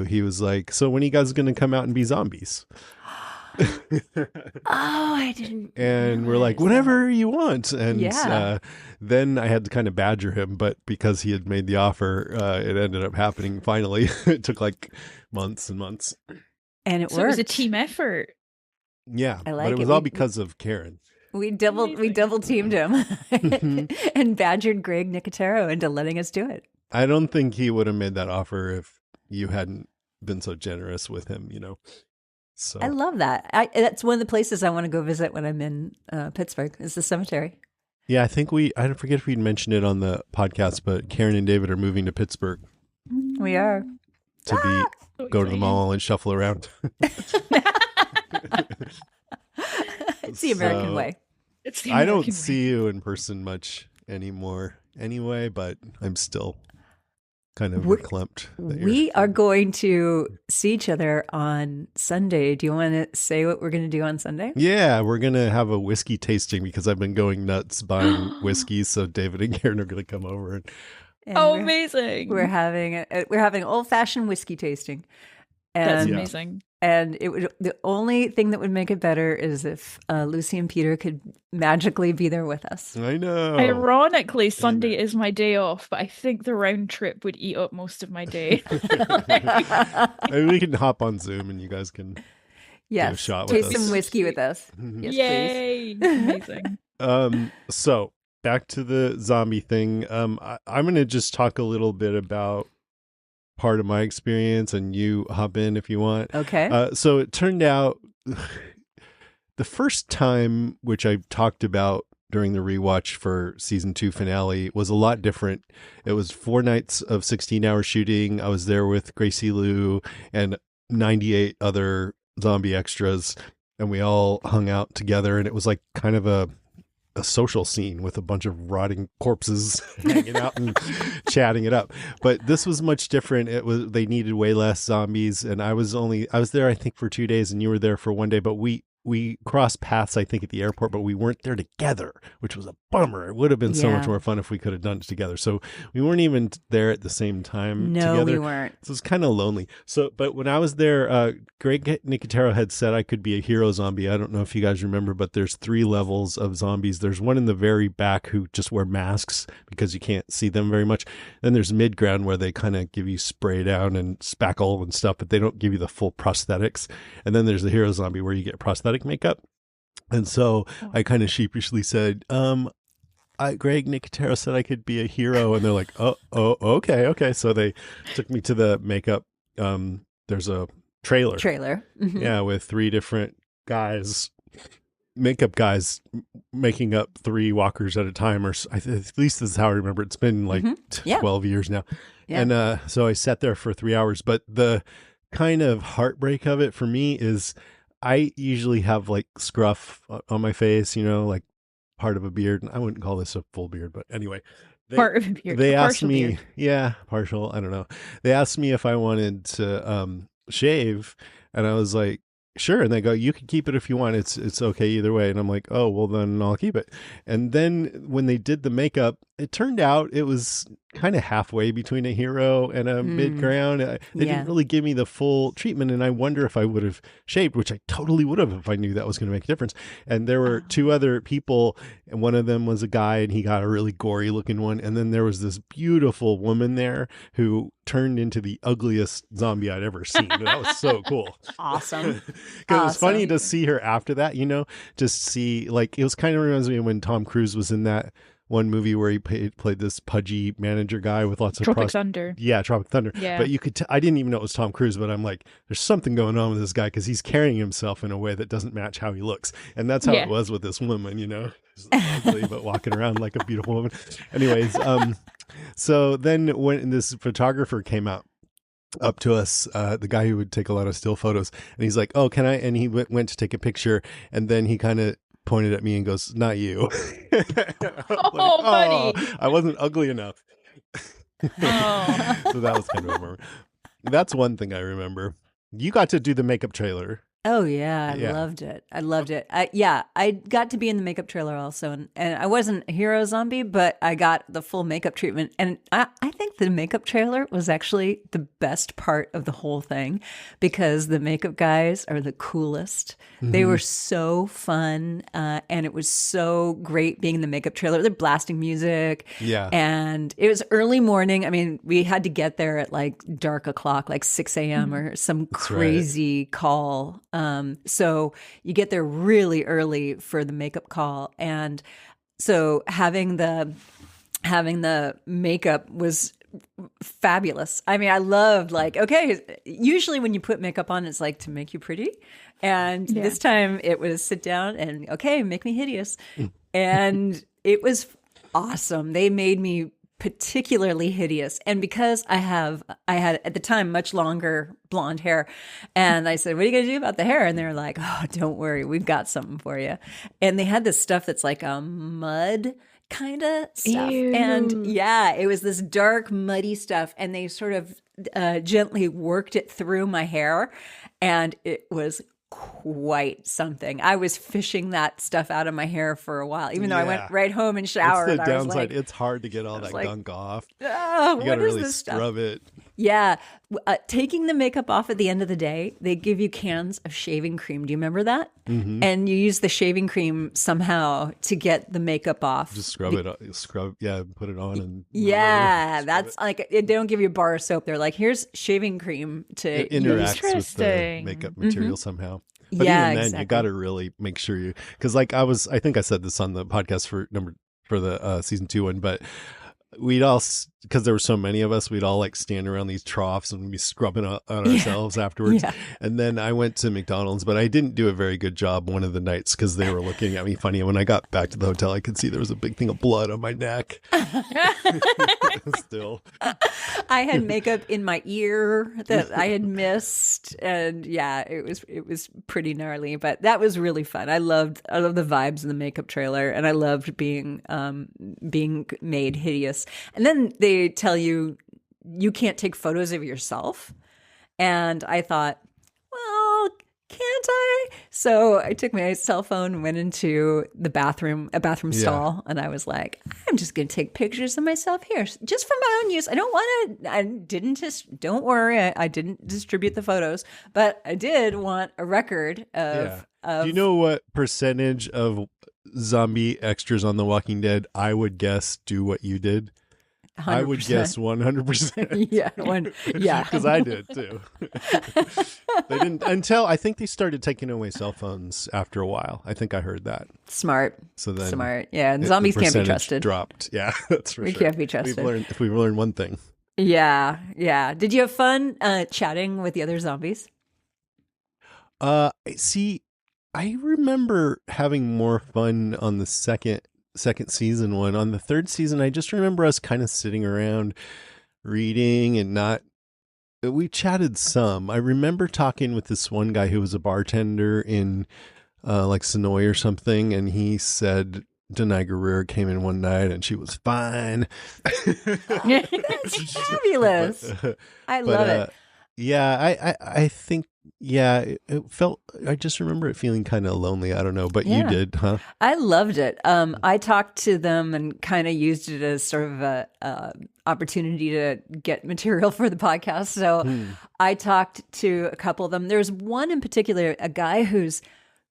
you. He was like, so when are you guys going to come out and be zombies? Oh, I didn't And we're like, realize whenever you want. And Yeah. then I had to kind of badger him, but because he had made the offer, it ended up happening finally. It took like months and months. And it So it was a worked. team effort. Yeah, I but like it was it. all because of Karen. We double teamed him and badgered Greg Nicotero into letting us do it. I don't think he would have made that offer if you hadn't been so generous with him, you know. So I love that. That's one of the places I want to go visit when I'm in Pittsburgh is the cemetery. yeah, I think I don't forget if we mentioned it on the podcast, but Karen and David are moving to Pittsburgh We are. to So go to the exciting. mall and shuffle around. It's the American So, way. It's the I don't American way. see you in person much anymore anyway, but I'm still kind of verklempt. that you're- We are going to see each other on Sunday. Do you want to say what we're going to do on Sunday? Yeah, we're going to have a whiskey tasting because I've been going nuts buying whiskey. So David and Karen are going to come over. And Oh, we're, amazing. we're having old fashioned whiskey tasting. That's And Yeah. amazing. And the only thing that would make it better is if Lucy and Peter could magically be there with us. I know. Ironically, Sunday is my day off, but I think the round trip would eat up most of my day. Maybe we can hop on Zoom and you guys can. Yes, shot with taste us. some whiskey with us. Yes, please. Yay! Amazing. So back to the zombie thing. I'm going to just talk a little bit about part of my experience and you hop in if you want. Okay. So it turned out the first time, which I talked about during the rewatch for season 2 finale, was a lot different. It was 4 nights of 16-hour shooting. I was there with Gracie Lou and 98 other zombie extras, and we all hung out together, and it was like kind of a social scene with a bunch of rotting corpses hanging out and chatting it up. But this was much different. They needed way less zombies, and I was there I think for 2 days, and you were there for 1 day, but we crossed paths I think at the airport, but we weren't there together, which was a bummer. It would have been so much Yeah. more fun if we could have done it together. So we weren't even there at the same time No, together. we weren't. So it was kind of lonely. So, but when I was there, Greg Nicotero had said I could be a hero zombie. I don't know if you guys remember, but there's 3 levels of zombies. There's one in the very back who just wear masks because you can't see them very much. Then there's mid-ground where they kind of give you spray down and spackle and stuff, but they don't give you the full prosthetics. And then there's the hero zombie where you get prosthetic makeup. And so I kind of sheepishly said, Greg Nicotero said I could be a hero, and they're like, oh, okay. So they took me to the makeup. There's a trailer, Mhm. yeah, with 3 different makeup guys, making up 3 walkers at a time, or at least this is how I remember. It's been like Yeah. 12 years now, Yeah. and so I sat there for 3 hours. But the kind of heartbreak of it for me is, I usually have like scruff on my face, you know, like part of a beard. I wouldn't call this a full beard, but anyway. Part of a beard. They a asked partial me, beard. yeah, partial. I don't know. They asked me if I wanted to shave, and I was like, sure. And they go, you can keep it if you want. It's okay either way. And I'm like, oh, well, then I'll keep it. And then when they did the makeup, it turned out it was kind of halfway between a hero and a mid-ground. They Yeah. didn't really give me the full treatment, and I wonder if I would have shaved, which I totally would have if I knew that was going to make a difference. And there were 2 other people, and one of them was a guy, and he got a really gory looking one. And then there was this beautiful woman there who turned into the ugliest zombie I'd ever seen. That was so cool. Awesome. Because it was funny Awesome. to see her after that, you know, just see, like, it was kind of reminds me of when Tom Cruise was in that one movie where he played this pudgy manager guy with lots of Tropic Thunder. Yeah, Tropic Thunder. Yeah. But you could I didn't even know it was Tom Cruise, but I'm like, there's something going on with this guy because he's carrying himself in a way that doesn't match how he looks. And that's how Yeah. it was with this woman, you know, she's ugly, but walking around like a beautiful woman. Anyways, so then when this photographer came up to us, the guy who would take a lot of still photos, and he's like, oh, can I? And he went to take a picture, and then he kind of pointed at me and goes, not you. Oh, buddy. I wasn't ugly enough. Oh. So that was kind of a bummer. That's one thing I remember. You got to do the makeup trailer. Oh yeah, I Yeah. loved it. I loved it. I got to be in the makeup trailer also, and I wasn't a hero zombie, but I got the full makeup treatment. And I think the makeup trailer was actually the best part of the whole thing because the makeup guys are the coolest. They Hmm. were so fun, and it was so great being in the makeup trailer. They're blasting music, Yeah. and it was early morning. I mean, we had to get there at like dark o'clock, like 6 a.m. Mhm. or some That's right. crazy call. So you get there really early for the makeup call. And so having the makeup was fabulous. I mean, I loved like, okay, usually when you put makeup on, it's like to make you pretty. And Yeah. this time it was sit down and okay, make me hideous. And it was awesome. They made me particularly hideous. And because I had at the time much longer blonde hair, and I said, "What are you going to do about the hair?" And they're like, "Oh, don't worry, we've got something for you." And they had this stuff that's like a mud kind of stuff. And Ew. yeah, it was this dark, muddy stuff. And they sort of gently worked it through my hair. And it was quite something. I was fishing that stuff out of my hair for a while, even though I went Yeah. right home and It's showered. the I was downside. like, It's hard to get I all was that like, gunk off. oh, You got what to is really this stuff? scrub it. Yeah. Taking the makeup off at the end of the day, they give you cans of shaving cream. Do you remember that? Hmm. And you use the shaving cream somehow to get the makeup off. Just scrub it. Scrub. Yeah. Put it on and Yeah, scrub that's it. like they don't give you a bar of soap. They're like, here's shaving cream It to use. interacts with the makeup Interesting. material somehow. But Yeah, even then, you got exactly. to really make sure you, because like I think I said this on the podcast for the season 2 one, but we'd all, because there were so many of us, we'd all like stand around these troughs and be scrubbing on Yeah, ourselves afterwards. yeah. And then I went to McDonald's, but I didn't do a very good job one of the nights because they were looking at me funny. And when I got back to the hotel, I could see there was a big thing of blood on my neck. Still. I had makeup in my ear that I had missed, and yeah, it was pretty gnarly, but that was really fun. I loved the vibes in the makeup trailer, and I loved being made hideous. And then they tell you you can't take photos of yourself, and I thought, well, can't I? So I took my cell phone, went into a bathroom Yeah. stall, and I was like, I'm just going to take pictures of myself here, just for my own use. I don't want to, I didn't just, don't worry, I didn't distribute the photos, but I did want a record Yeah. of Do you know what percentage of zombie extras on The Walking Dead I would guess do what you did? I would 100%. guess 100%. Yeah, yeah. Because I did too. They didn't until I think they started taking away cell phones after a while. I think I heard that. Smart. So then Smart. Yeah, and the zombies can't be percentage trusted. dropped. Yeah, that's for We sure. can't be trusted. If we've learned one thing. Yeah, yeah. Did you have fun chatting with the other zombies? See, I remember having more fun on the second season one. On the third season, I just remember us kind of sitting around reading and not. We chatted some. I remember talking with this one guy who was a bartender in like Sonoy or something, and he said Denai Guerrero came in one night and she was fine. That's fabulous. I love it. Yeah, I think, yeah, it felt, I just remember it feeling kind of lonely. I don't know, but you Yeah. did, huh? I loved it. I talked to them and kind of used it as sort of a opportunity to get material for the podcast. So I talked to a couple of them. There's one in particular, a guy who's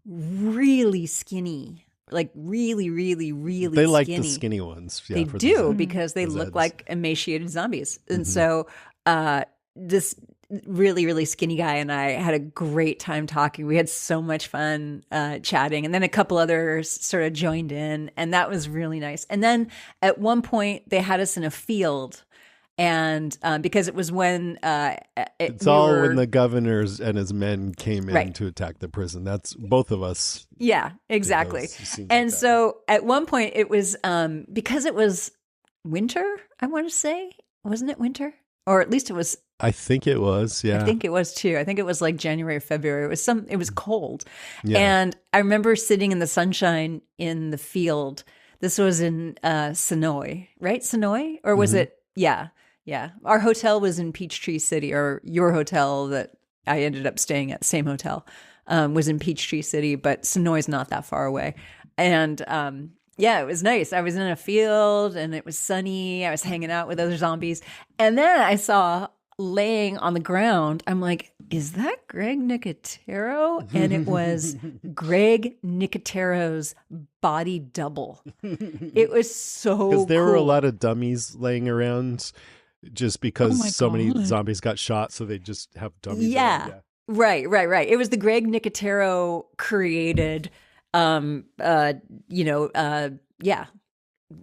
really skinny, like really, really, really They like skinny. the skinny ones. Yeah, They for the do Zeds. because they the look Zeds. like emaciated zombies. And Mhm. so this really, really skinny guy and I had a great time talking. We had so much fun chatting. And then a couple others sort of joined in, and that was really nice. And then at one point, they had us in a field. And because it was when It's all when the governors and his men came in Right. to attack the prison. That's both of us. Yeah, exactly. It seems like And that. so at one point it was because it was winter, I want to say. Wasn't it winter? Or at least it was, I think it was. Yeah. I think it was too. I think it was like January or February. It was cold. Yeah. And I remember sitting in the sunshine in the field. This was in Sonoy, right? Sonoy? Or was it? Yeah. Yeah. Our hotel was in Peachtree City, or your hotel that I ended up staying at, same hotel. was in Peachtree City, but Sonoy's not that far away. And yeah, it was nice. I was in a field and it was sunny. I was hanging out with other zombies. And then I saw laying on the ground, I'm like, is that Greg Nicotero? And it was Greg Nicotero's body double. It was so Because there were a cool. lot of dummies laying around just because my so many God. zombies got shot, so they just have dummies. Yeah. around. Right. It was the Greg Nicotero created, yeah,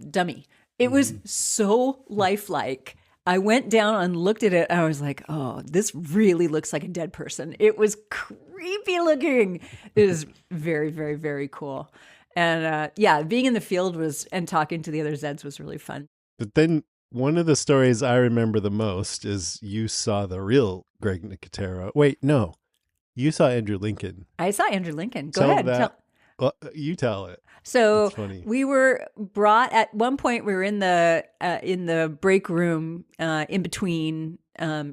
dummy. It was so lifelike. I went down and looked at it. And I was like, oh, this really looks like a dead person. It was creepy looking. It is very, very, very cool. And yeah, being in the field and talking to the other Zeds was really fun. But then one of the stories I remember the most is you saw the real Greg Nicotero. Wait, no. You saw Andrew Lincoln. I saw Andrew Lincoln. Go Tell ahead. that. Well, you tell it. So That's funny. we were brought at one point. We were in the break room in between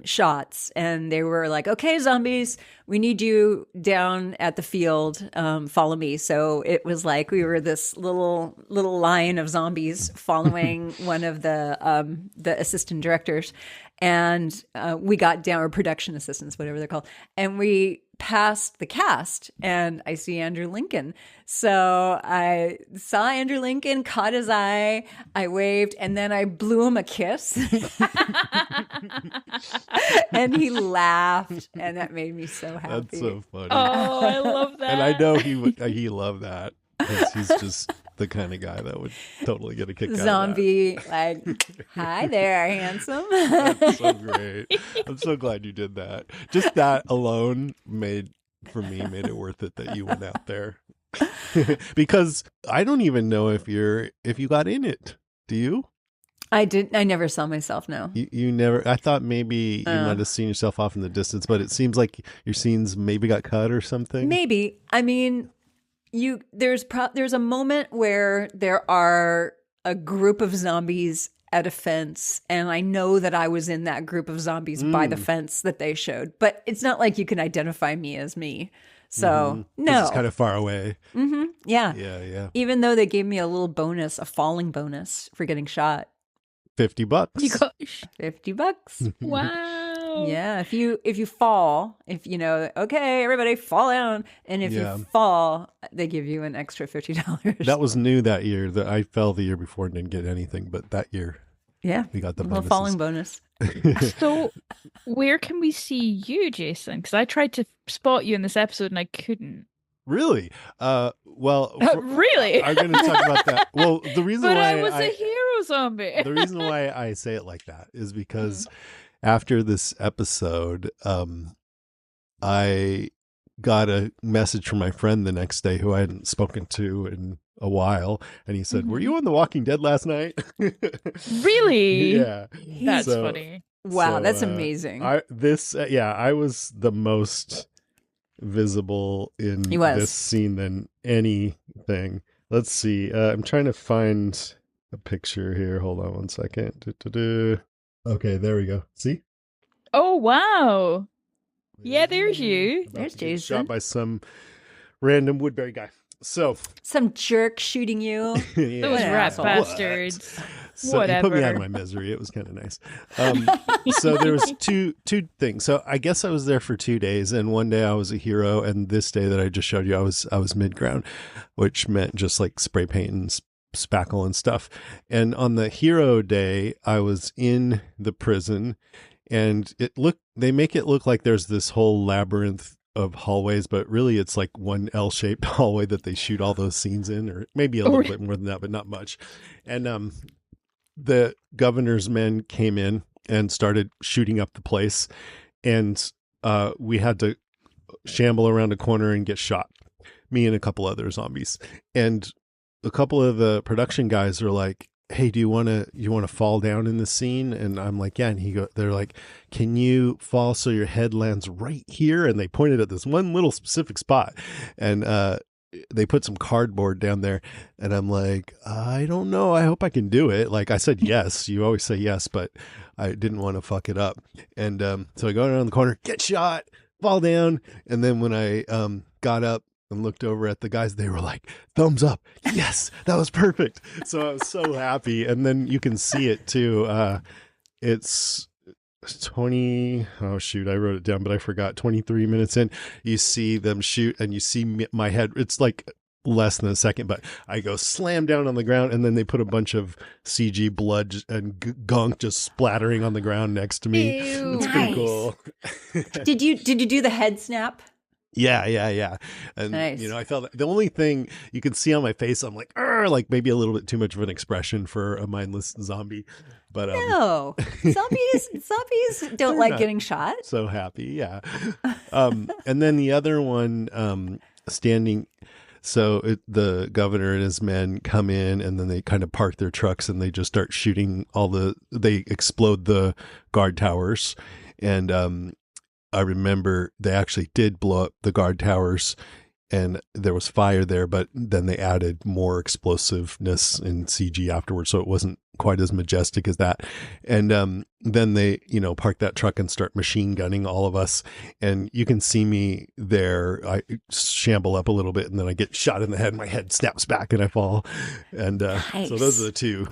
shots, and they were like, "Okay, zombies, we need you down at the field. Follow me." So it was like we were this little line of zombies following one of the assistant directors, and we got down, or production assistants, whatever they're called, and we passed the cast, and I see Andrew Lincoln. So I saw Andrew Lincoln, caught his eye, I waved, and then I blew him a kiss. And he laughed, and that made me so happy. That's so funny. Oh, I love that. And I know he loved that because he's just the kind of guy that would totally get a kick out of that. Zombie, like, hi there, handsome. That's so great. I'm so glad you did that. Just that alone made it worth it that you went out there. Because I don't even know if you got in it. Do you? I never saw myself, no. You never. I thought maybe you might have seen yourself off in the distance, but it seems like your scenes maybe got cut or something. Maybe. I mean, there's a moment where there are a group of zombies at a fence, and I know that I was in that group of zombies by the fence that they showed, but it's not like you can identify me as me. So no, It's kind of far away. yeah. Yeah. Even though they gave me a little bonus, a falling bonus for getting shot. $50. You gosh. $50. Wow. Yeah, if you fall, okay, everybody fall down, and if Yeah. you fall, they give you an extra $50. That was new that year. That I fell the year before and didn't get anything, but that year yeah, we got the a little bonuses. falling bonus. So, where can we see you, Jason? Because I tried to spot you in this episode and I couldn't. Really? Well, Really? I'm going to talk about that. Well, the reason But why I was a hero zombie. the reason why I say it like that is because after this episode, I got a message from my friend the next day who I hadn't spoken to in a while, and he said, "Were you on The Walking Dead last night?" Really? Yeah, That's So- funny. Wow, so, that's amazing. I was the most visible in He was. this scene than anything. Let's see. I'm trying to find a picture here. Hold on one second. Okay, there we go. See? Oh, wow. Yeah, there's you. About There's to get Jason. shot by some random Woodbury guy. So, Some jerk shooting you. yeah. Those Yeah. rat What? bastards. So he put me out of Whatever. my misery. It was kind of nice. So there was two things. So I guess I was there for 2 days, and one day I was a hero, and this day that I just showed you, I was mid-ground, which meant just like spray paint and spackle and stuff. And on the hero day, I was in the prison, and they make it look like there's this whole labyrinth of hallways, but really it's like one L-shaped hallway that they shoot all those scenes in, or maybe a little bit more than that, but not much. And the governor's men came in and started shooting up the place, and we had to shamble around a corner and get shot, me and a couple other zombies. And a couple of the production guys are like, "Hey, do you want to fall down in the scene?" And I'm like, "Yeah." And they're like, "Can you fall so your head lands right here?" And they pointed at this one little specific spot, and they put some cardboard down there, and I'm like, "I don't know. I hope I can do it." Like I said, yes. You always say yes, but I didn't want to fuck it up. And so I go around the corner, get shot, fall down. And then when I got up and looked over at the guys, they were like, thumbs up. Yes, that was perfect. So I was so happy. And then you can see it too. It's 20, oh shoot, I wrote it down, but I forgot. 23 minutes in, you see them shoot and you see my head. It's like less than a second, but I go slam down on the ground, and then they put a bunch of CG blood and gunk just splattering on the ground next to me. Ew. It's pretty cool. Did you do the head snap? Yeah. And, Nice. I felt the only thing you can see on my face, I'm like maybe a little bit too much of an expression for a mindless zombie. But No, zombies don't like getting shot. So happy, yeah. And then the other one, standing. So the governor and his men come in, and then they kind of park their trucks, and they just start shooting they explode the guard towers. And I remember they actually did blow up the guard towers, and there was fire there, but then they added more explosiveness in CG afterwards, so it wasn't quite as majestic as that. And then they, park that truck and start machine gunning all of us. And you can see me there. I shamble up a little bit, and then I get shot in the head. My head snaps back, and I fall. And Nice. So those are the two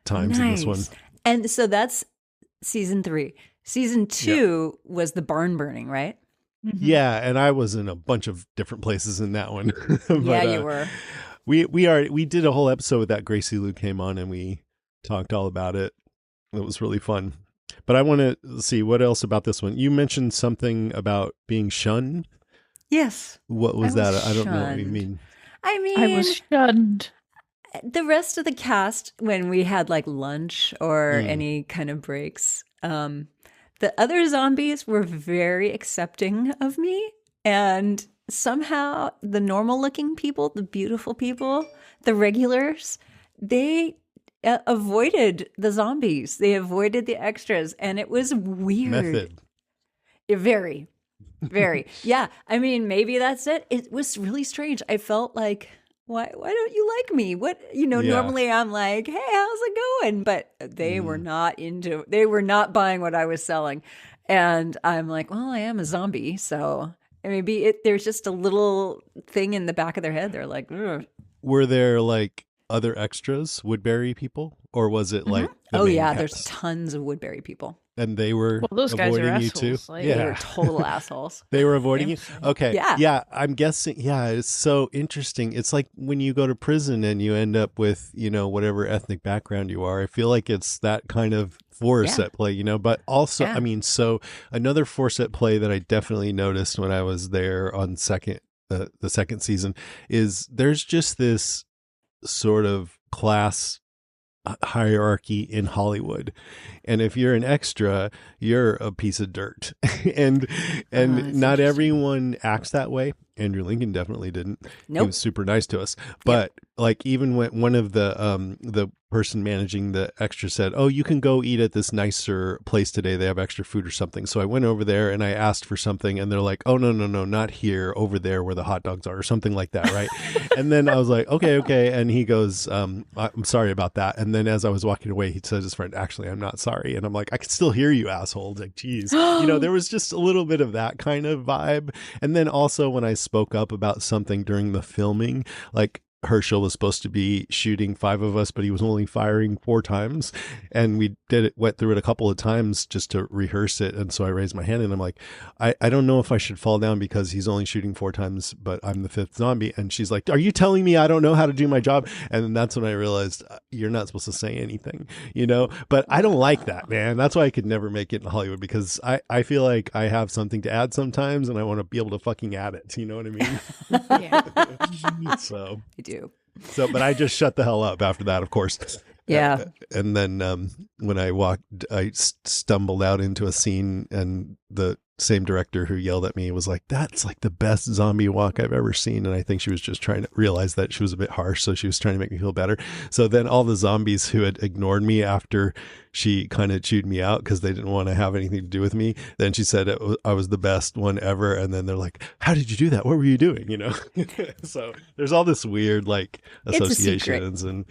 times in this one. And so that's season 3. Season 2 was the barn burning, right? Mhm. Yeah, and I was in a bunch of different places in that one. But, Yeah, you were. We did a whole episode with that. Gracie Lou came on, and we talked all about it. It was really fun. But I want to see what else about this one. You mentioned something about being shunned. Yes. What was that? I don't know what you shunned. mean. I mean, I was shunned. the rest of the cast, when we had like lunch or Mm. any kind of breaks, the other zombies were very accepting of me. And somehow the normal looking people, the beautiful people, the regulars, they avoided the zombies. They avoided the extras. And it was weird. Method. Very, very. Yeah. I mean, maybe that's it. It was really strange. I felt like, why don't you like me? What, Yeah. normally I'm like, hey, how's it going? But they were they were not buying what I was selling. And I'm like, well, I am a zombie. So maybe there's just a little thing in the back of their head. They're like, ugh. Were there like other extras, Woodbury people, or was it like the Oh main yeah, there's cast? tons of Woodbury people. And they were Well, those guys are avoiding you too. assholes, like- They were Yeah, total assholes. they were avoiding you. Damn. Okay, Yeah. I'm guessing. Yeah, it's so interesting. It's like when you go to prison and you end up with whatever ethnic background you are. I feel like it's that kind of force Yeah. at play. But also, Yeah. I mean, so another force at play that I definitely noticed when I was there on the second season is there's just this sort of class hierarchy in Hollywood, and if you're an extra, you're a piece of dirt. and that's not interesting. everyone acts that way. Andrew Lincoln definitely didn't. He Nope. was super nice to us, but like even when one of the person managing the extra said, oh, you can go eat at this nicer place today, they have extra food or something. So I went over there and I asked for something, and they're like, oh, no, not here, over there where the hot dogs are, or something like that, right? And then I was like, okay, and he goes, I'm sorry about that. And then as I was walking away, he said to his friend, actually, I'm not sorry. And I'm like, I can still hear you, asshole. Like, geez. There was just a little bit of that kind of vibe. And then also when I spoke up about something during the filming, like Herschel was supposed to be shooting 5 of us, but he was only firing 4 times. And we went through it a couple of times just to rehearse it. And so I raised my hand and I'm like, I don't know if I should fall down because he's only shooting 4 times, but I'm the 5th zombie. And she's like, are you telling me I don't know how to do my job? And then that's when I realized you're not supposed to say anything, but I don't like that, man. That's why I could never make it in Hollywood, because I feel like I have something to add sometimes and I want to be able to fucking add it. You know what I mean? Yeah. So. I do. But I just shut the hell up after that, of course. Yeah. And then when I stumbled out into a scene, and the same director who yelled at me was like, that's like the best zombie walk I've ever seen. And I think she was just trying to realize that she was a bit harsh. So she was trying to make me feel better. So then all the zombies who had ignored me after she kind of chewed me out because they didn't want to have anything to do with me, then she said I was the best one ever. And then they're like, how did you do that? What were you doing? So there's all this weird like It's a secret. associations. And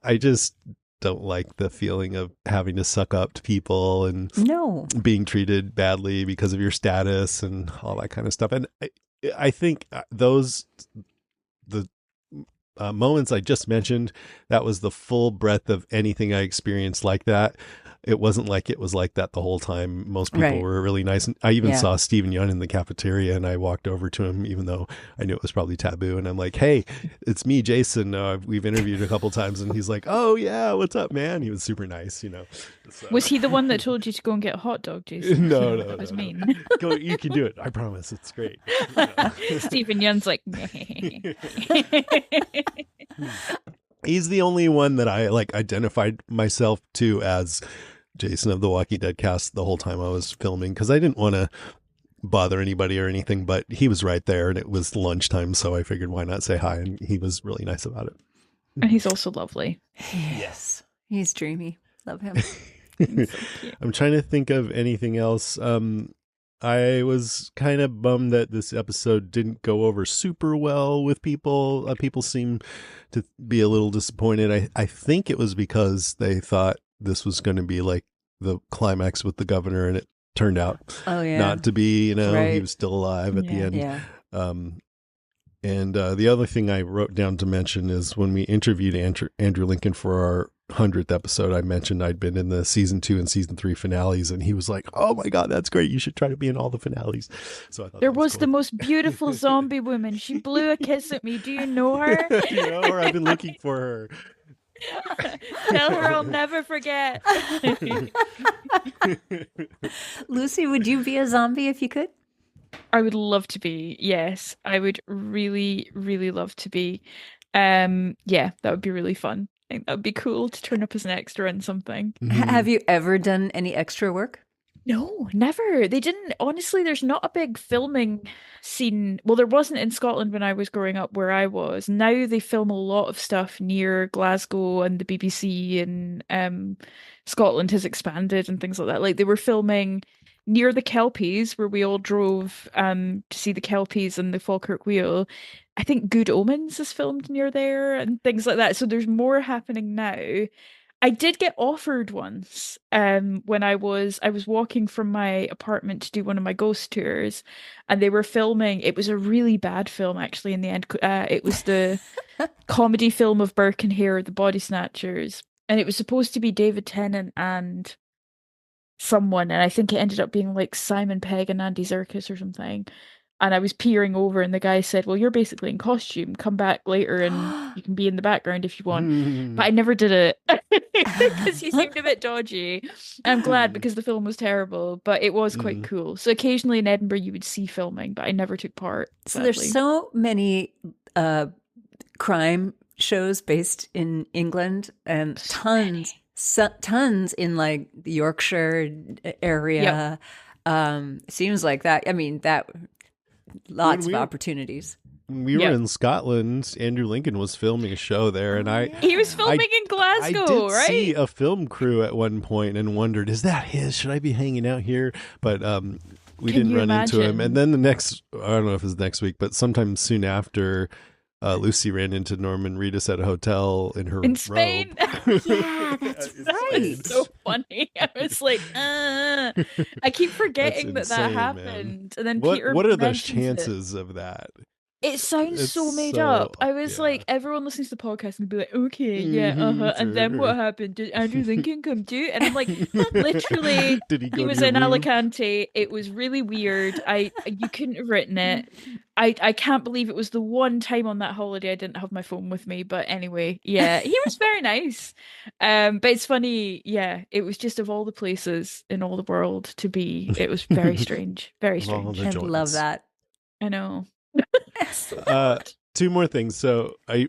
I just don't like the feeling of having to suck up to people and No. being treated badly because of your status and all that kind of stuff. And I think the moments I just mentioned, that was the full breadth of anything I experienced like that. It wasn't like it was like that the whole time. Most people were really nice. And I even saw Stephen Yun in the cafeteria, and I walked over to him, even though I knew it was probably taboo. And I'm like, "Hey, it's me, Jason. We've interviewed a couple times." And he's like, "Oh yeah, what's up, man?" He was super nice, So. Was he the one that told you to go and get a hot dog, Jason? No, That was mean. Go, you can do it. I promise. It's great. Stephen Yun's like, he's the only one that I identified myself to as Jason of the Walking Dead cast the whole time I was filming, because I didn't want to bother anybody or anything, but he was right there and it was lunchtime, so I figured why not say hi, and he was really nice about it. And he's also lovely. Yes. He's dreamy. Love him. So I'm trying to think of anything else. I was kind of bummed that this episode didn't go over super well with people. People seem to be a little disappointed. I think it was because they thought this was going to be like the climax with the governor, and it turned out not to be. He was still alive at the end. Yeah. And the other thing I wrote down to mention is when we interviewed Andrew Lincoln for our 100th episode, I mentioned I'd been in the season 2 and season 3 finales, and he was like, "Oh my God, that's great. You should try to be in all the finales." So I thought there was cool. the most beautiful zombie woman. She blew a kiss at me. Do you know her? You know her? I've been looking for her. Tell her I'll never forget. Lucy, would you be a zombie if you could? I would love to be. Yes, I would really, really love to be. Yeah, that would be really fun. I think that would be cool to turn up as an extra in something. Have you ever done any extra work? No, never. They didn't. Honestly, there's not a big filming scene. Well, there wasn't in Scotland when I was growing up where I was. Now they film a lot of stuff near Glasgow, and the BBC and Scotland has expanded and things like that. Like they were filming near the Kelpies where we all drove to see the Kelpies and the Falkirk Wheel. I think Good Omens is filmed near there and things like that. So there's more happening now. I did get offered once when I was walking from my apartment to do one of my ghost tours, and they were filming. It was a really bad film, actually. In the end, it was the comedy film of Burke and Hare, The Body Snatchers, and it was supposed to be David Tennant and someone, and I think it ended up being like Simon Pegg and Andy Serkis or something. And I was peering over, and the guy said, "Well, you're basically in costume. Come back later, and you can be in the background if you want." But I never did it because he seemed a bit dodgy. I'm glad, because the film was terrible, but it was quite cool. So occasionally in Edinburgh, you would see filming, but I never took part. So there's so many crime shows based in England, and tons in like the Yorkshire area. Seems like that. I mean, that lots of opportunities. When we were in Scotland, Andrew Lincoln was filming a show there, and he was filming in Glasgow, I did right? see a film crew at one point and wondered, is that his? Should I be hanging out here? But we didn't run into him. And then I don't know if it was next week, but sometime soon after, Lucy ran into Norman Reedus at a hotel in Spain. Yeah, that's right. So funny. I was like, I keep forgetting that happened. Man. And then Peter, what are the chances of that? It sounds so made up. I was like, everyone listens to the podcast and be like, okay, and then what happened? Did Andrew Lincoln come too? And I'm like, literally, he was in Alicante. It was really weird. You couldn't have written it. I can't believe it was the one time on that holiday I didn't have my phone with me. But anyway, yeah, he was very nice. But it's funny, it was just of all the places in all the world to be. It was very strange, very strange. I love that. I know. Two more things. So I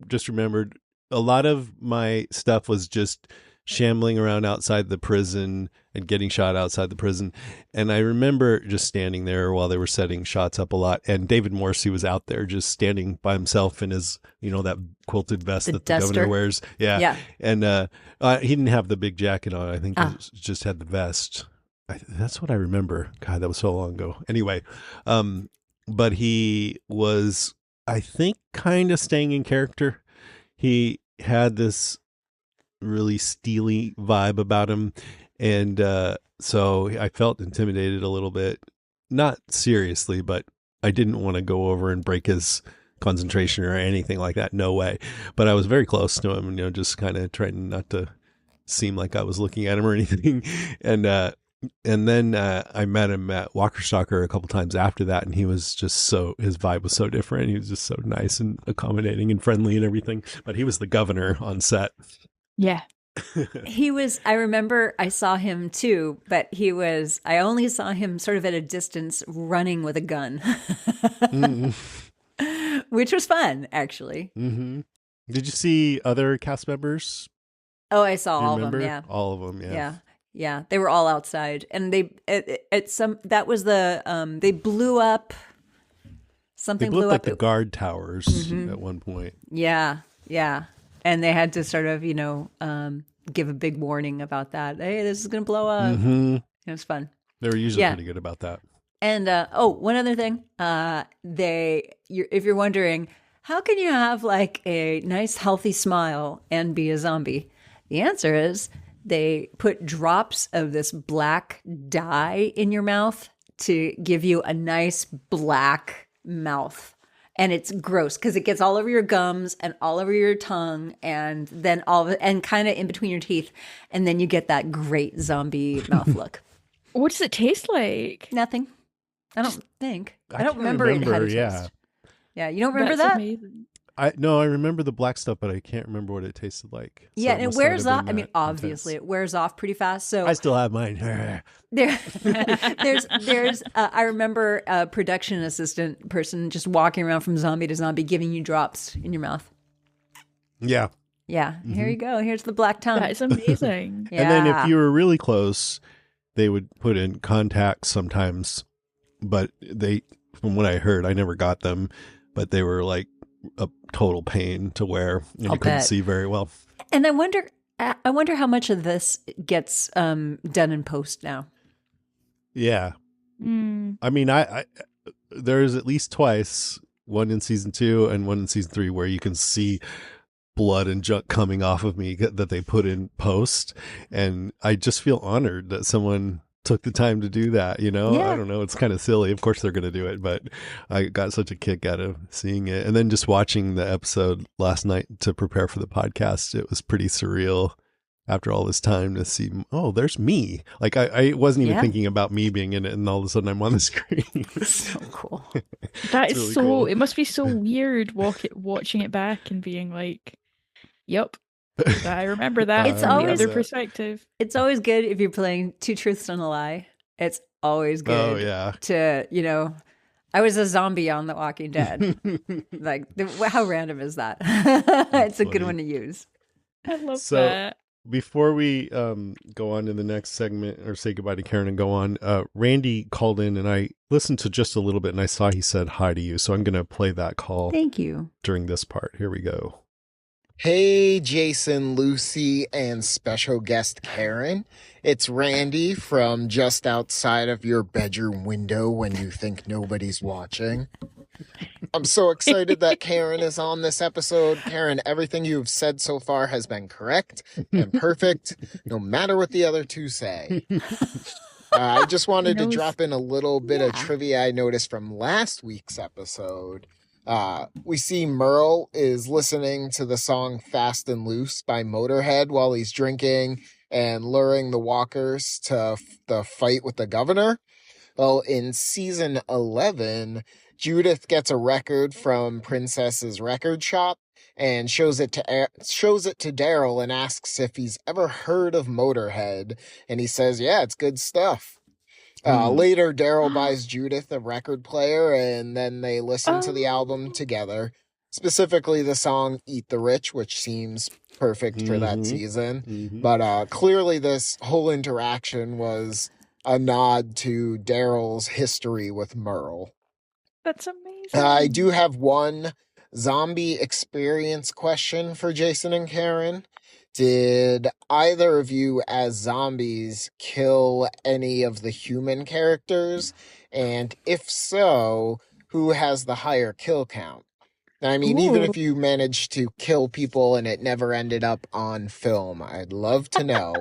just remembered a lot of my stuff was just shambling around outside the prison and getting shot outside the prison. And I remember just standing there while they were setting shots up a lot. And David Morrissey was out there just standing by himself in his, that quilted vest that the governor wears. Yeah. And he didn't have the big jacket on. I think he just had the vest. That's what I remember. God, that was so long ago. Anyway, but he was, I think, kind of staying in character. He had this really steely vibe about him. And so I felt intimidated a little bit. Not seriously, but I didn't want to go over and break his concentration or anything like that. No way. But I was very close to him, just kind of trying not to seem like I was looking at him or anything. And then I met him at Walker Stalker a couple times after that, and he was just his vibe was so different. He was just so nice and accommodating and friendly and everything. But he was the governor on set. Yeah. I remember I saw him too, but I only saw him sort of at a distance running with a gun, which was fun, actually. Mm-hmm. Did you see other cast members? Oh, I saw all of them. Yeah. All of them. Yeah. Yeah. Yeah. They were all outside, and they blew up. Something blew blew up up the guard towers at one point. Yeah. Yeah. And they had to sort of, give a big warning about that. Hey, this is going to blow up. Mm-hmm. It was fun. They were usually pretty good about that. And one other thing, if you're wondering, how can you have like a nice healthy smile and be a zombie? The answer is they put drops of this black dye in your mouth to give you a nice black mouth. And it's gross because it gets all over your gums and all over your tongue, and then and kind of in between your teeth, and then you get that great zombie mouth look. What does it taste like? Nothing. I don't think. I don't remember remember it had a taste. Yeah. Yeah, you don't remember That's that? amazing. I remember the black stuff, but I can't rember what it tasted like. So Yeah, and it wears off. I mean, intense. obviously, it wears off pretty fast. So I still have mine. there's. I remember a production assistant person just walking around from zombie to zombie, giving you drops in your mouth. Yeah. Yeah, here you go. Here's the black tongue. That is amazing. Yeah. And then if you were really close, they would put in contacts sometimes. But from what I heard, I never got them, but they were like a total pain to wear, and you couldn't see very well. And I wonder how much of this gets done in post now. Yeah. I mean, I there's at least twice, one in season 2 and one in season 3, where you can see blood and junk coming off of me that they put in post, and I just feel honored that someone took the time to do that. Yeah. I don't know, it's kind of silly. Of course they're going to do it, but I got such a kick out of seeing it. And then just watching the episode last night to prepare for the podcast, it was pretty surreal after all this time to see, oh, there's me. Like I wasn't even thinking about me being in it, and all of a sudden I'm on the screen. So cool. That is really so cool. It must be so weird watching it back and being like, yep, I remember that It's from always the other perspective. It's always good if you're playing two truths and a lie. It's always good. Oh yeah. To I was a zombie on The Walking Dead. Like, how random is that? It's a good funny. one to use. I love So- that. Before we go on to the next segment or say goodbye to Karen and go on, Randy called in and I listened to just a little bit and I saw he said hi to you. So I'm going to play that call Thank you. during this part. Here we go. Hey, Jason, Lucy, and special guest Karen. It's Randy from just outside of your bedroom window when you think nobody's watching. I'm so excited that Karen is on this episode. Karen, everything you've said so far has been correct and perfect, no matter what the other two say. I just wanted to drop in a little bit of trivia I noticed from last week's episode. We see Merle is listening to the song Fast and Loose by Motorhead while he's drinking and luring the walkers to the fight with the governor. Well, in season 11, Judith gets a record from Princess's record shop and shows it to Daryl and asks if he's ever heard of Motorhead. And he says, yeah, it's good stuff. Later, Daryl buys Judith a record player, and then they listen to the album together, specifically the song Eat the Rich, which seems perfect for that season. But clearly this whole interaction was a nod to Daryl's history with Merle. That's amazing. I do have one zombie experience question for Jason and Karen. Did either of you, as zombies, kill any of the human characters? And if so, who has the higher kill count? I mean, even Ooh. if you managed to kill people and it never ended up on film, I'd love to know.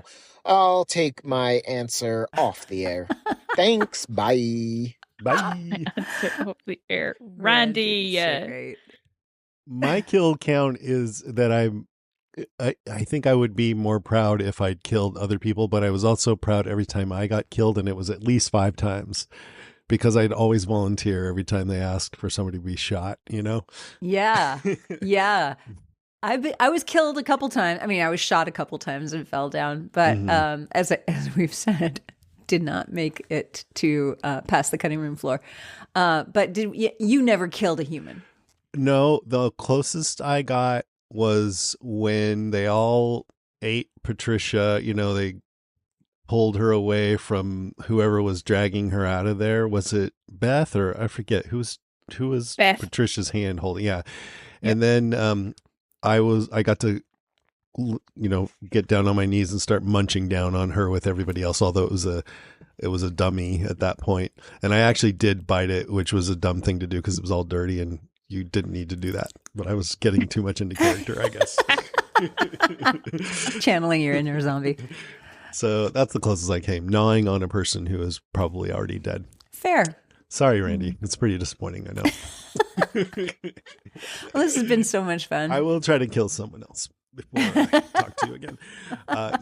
I'll take my answer off the air. Thanks, bye. Bye. Answer off the air. Randy, Randy. so great. My kill count is that I think I would be more proud if I'd killed other people, but I was also proud every time I got killed, and it was at least 5 times because I'd always volunteer every time they asked for somebody to be shot, you know? Yeah. Yeah. I was killed a couple times. I mean, I was shot a couple times and fell down, but as we've said, did not make it to past the cutting room floor. But you never killed a human? No, the closest I got was when they all ate Patricia. You know, they pulled her away from whoever was dragging her out of there. Was it Beth, or I forget who was Beth. Patricia's hand holding? Yeah. And then I got to, you know, get down on my knees and start munching down on her with everybody else, although it was a dummy at that point. And I actually did bite it, which was a dumb thing to do because it was all dirty and you didn't need to do that. But I was getting too much into character, I guess. Channeling your inner zombie. So that's the closest I came, gnawing on a person who is probably already dead. Fair. Sorry, Randy. It's pretty disappointing, I know. Well, this has been so much fun. I will try to kill someone else before I talk to you again.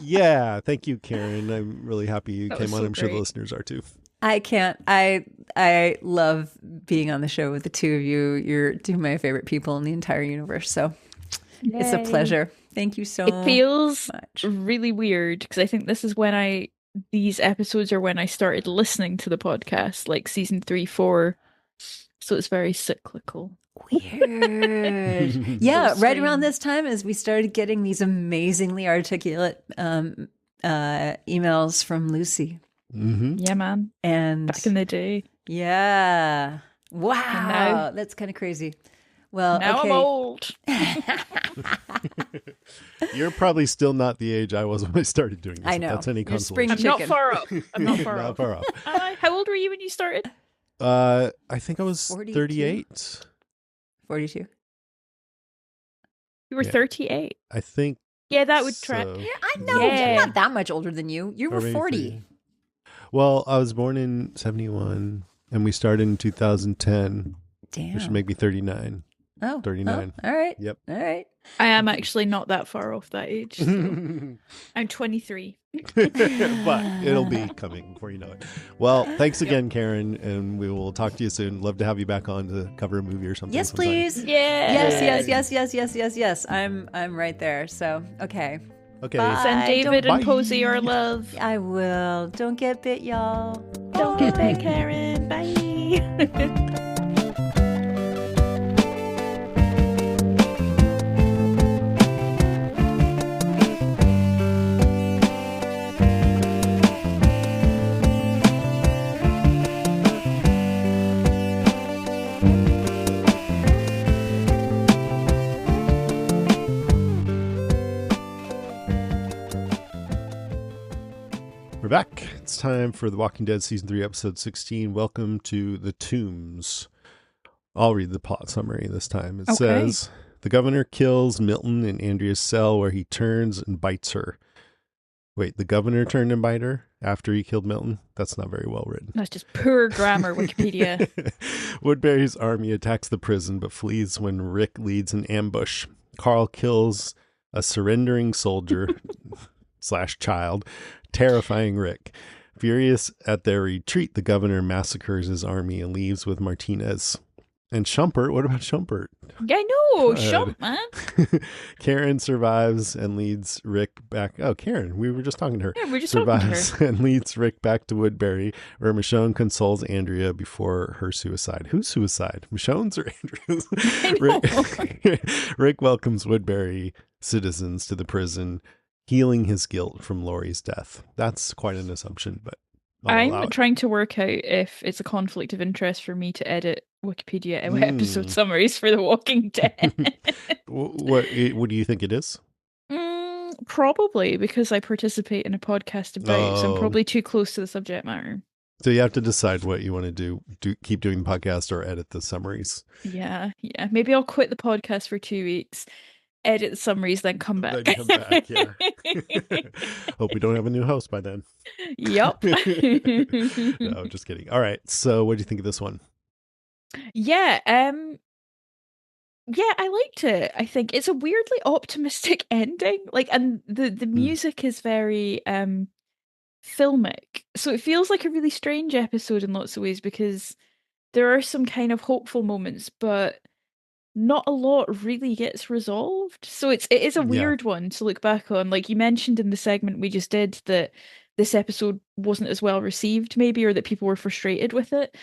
Yeah, thank you, Karen. I'm really happy you That came was on. so I'm sure the great. listeners are too. I can't. I love being on the show with the two of you. You're two of my favorite people in the entire universe. So it's a Yay. pleasure. Thank you so It feels much. really weird because I think this is when these episodes are when I started listening to the podcast, like season 3, 4. So it's very cyclical. Weird. Yeah, So right around strange. this time as we started getting these amazingly articulate emails from Lucy. Mm-hmm. Yeah, man. And Back in the day. yeah. Wow. now- That's kind of crazy. Well, Now okay. I'm old. You're probably still not the age I was when I started doing this. I if know. That's any You're spring consolation. I'm not chicken. far off. I'm not far Not off. far off. How old were you when you started? I think I was 42? 38. 42. You were Yeah. 38. I think. Yeah, that would track. so. Yeah, I know. Yeah. I'm not that much older than you. You Or were maybe 40. 30. Well, I was born in 71 and we started in 2010, Damn. which would make me 39. Oh, 39. Oh, all right. Yep. All right. I am actually not that far off that age. So. But I'm 23. it'll be coming before you know it. Well, thanks again, Karen, and we will talk to you soon. Love to have you back on to cover a movie or something. Yes, sometime. please. Yeah. Yes. I'm right there. So, okay. Okay. Bye. Send David and Bye. Posey our love. I will. Don't get bit, y'all. Don't get bit, Karen. Bye. We're back. It's time for The Walking Dead Season 3, Episode 16. Welcome to The Tombs. I'll read the plot summary this time. It Okay. says, the governor kills Milton in Andrea's cell where he turns and bites her. Wait, the governor turned and bite her after he killed Milton? That's not very well written. That's just poor grammar, Wikipedia. Woodbury's army attacks the prison but flees when Rick leads an ambush. Carl kills a surrendering soldier / child, terrifying Rick. Furious at their retreat, the governor massacres his army and leaves with Martinez. And Schumpert, what about Schumpert? Yeah, I know. God. Shump, man. Karen survives and leads Rick back. Oh, Karen, we were just talking to her. Yeah, we're just talking to her. Survives and leads Rick back to Woodbury, where Michonne consoles Andrea before her suicide. Whose suicide? Michonne's or Andrea's? Rick welcomes Woodbury citizens to the prison, healing his guilt from Laurie's death. That's quite an assumption, but I'll allow I'm it. trying to work out if it's a conflict of interest for me to edit Wikipedia episode summaries for The Walking Dead. What do you think it is? Probably because I participate in a podcast about it, so I'm Oh. probably too close to the subject matter. So you have to decide what you want to do. Keep doing the podcast or edit the summaries. Yeah, yeah. Maybe I'll quit the podcast for 2 weeks, edit the summaries, then come back. Then come back, yeah. Hope we don't have a new host by then. Yup. No, just kidding. All right. So what do you think of this one? Yeah, yeah, I liked it. I think it's a weirdly optimistic ending. Like, and the music is very filmic. So it feels like a really strange episode in lots of ways because there are some kind of hopeful moments, but not a lot really gets resolved. So it is a Yeah. weird one to look back on. Like you mentioned in the segment we just did that this episode wasn't as well received, maybe, or that people were frustrated with it.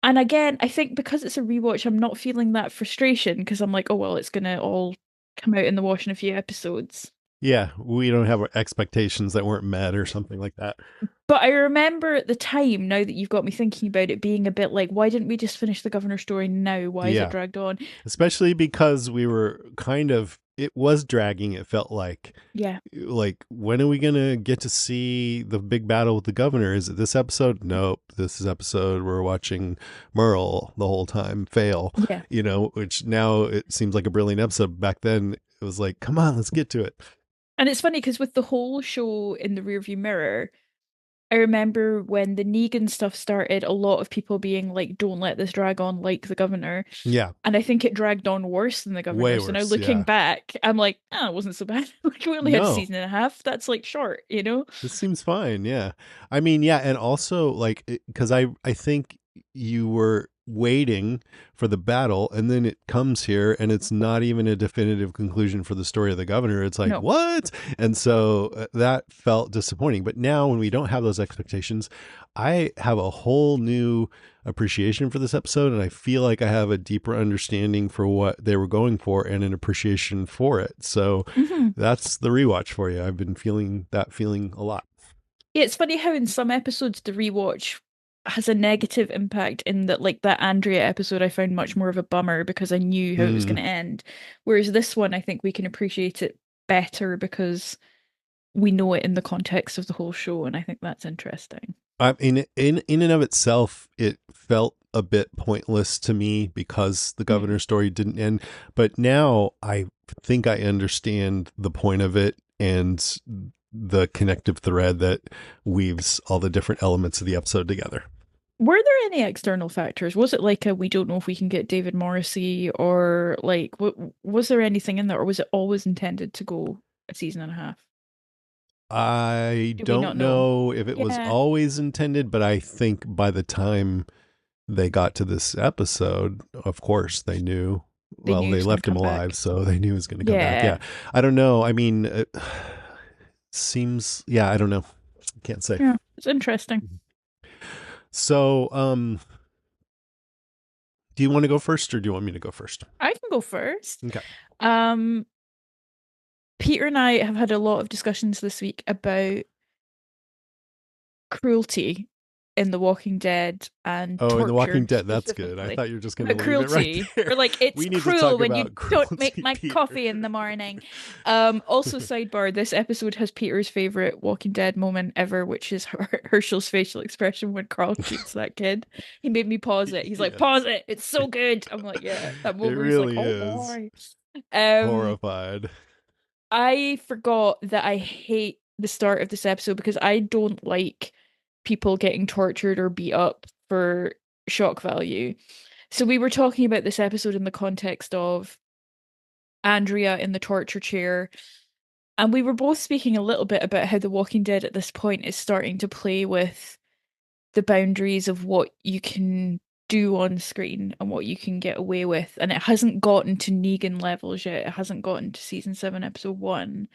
And again, I think because it's a rewatch, I'm not feeling that frustration because I'm like, oh well, it's gonna all come out in the wash in a few episodes. Yeah. We don't have expectations that weren't met or something like that. But I remember at the time, now that you've got me thinking about it, being a bit like, why didn't we just finish the governor story now? Why is it Yeah. dragged on? Especially because we were it was dragging. It felt Yeah. like, when are we going to get to see the big battle with the governor? Is it this episode? Nope. This is episode we're watching Merle the whole time fail, Yeah. Which now it seems like a brilliant episode. Back then it was like, come on, let's get to it. And it's funny because with the whole show in the rearview mirror, I remember when the Negan stuff started, a lot of people being like, don't let this drag on like the governor. Yeah. And I think it dragged on worse than the governor. Way So now worse, looking yeah. back, I'm like, oh, it wasn't so bad. Like we only had a No. season and a half. That's like short, you know? This seems fine. Yeah. I mean, yeah. And also, like, because I think you were waiting for the battle, and then it comes here and it's not even a definitive conclusion for the story of the governor. It's like, No. what? And so that felt disappointing. But now, when we don't have those expectations, I have a whole new appreciation for this episode, and I feel like I have a deeper understanding for what they were going for and an appreciation for it. So that's the rewatch for you. I've been feeling that feeling a lot. Yeah, it's funny how in some episodes the rewatch has a negative impact in that, like that Andrea episode I found much more of a bummer because I knew how it was going to end. Whereas this one, I think we can appreciate it better because we know it in the context of the whole show, and I think that's interesting. I mean, in and of itself, it felt a bit pointless to me because the governor's story didn't end. But now I think I understand the point of it and the connective thread that weaves all the different elements of the episode together. Were there any external factors? Was it like we don't know if we can get David Morrissey, or like was there anything in there, or was it always intended to go a season and a half? I Do we don't not know? know if it was Yeah. always intended, but I think by the time they got to this episode, of course they knew. They Well, knew he they was gonna left him come alive, back. so they knew he was going to come back. Yeah. Yeah. I don't know. I mean, it seems, I don't know. Can't say. Yeah, it's interesting. So, do you want to go first or do you want me to go first? I can go first. Okay. Peter and I have had a lot of discussions this week about cruelty in The Walking Dead and Oh, in The Walking torture Dead, that's good. I specifically. thought you were just going to But leave it right cruelty, there. or like We it's need to cruel talk when you about don't make cruelty, my Peter. coffee in the morning. Also, sidebar: this episode has Peter's favorite Walking Dead moment ever, which is Herschel's facial expression when Carl shoots that kid. He made me pause it. He's like, Yes. "Pause it! It's so good." I'm like, "Yeah." That moment where really he's like, "Oh is. boy." Horrified. I forgot that I hate the start of this episode because I don't like people getting tortured or beat up for shock value. So we were talking about this episode in the context of Andrea in the torture chair, and we were both speaking a little bit about how The Walking Dead at this point is starting to play with the boundaries of what you can do on screen and what you can get away with. And it hasn't gotten to Negan levels yet. It hasn't gotten to season 7, episode 1.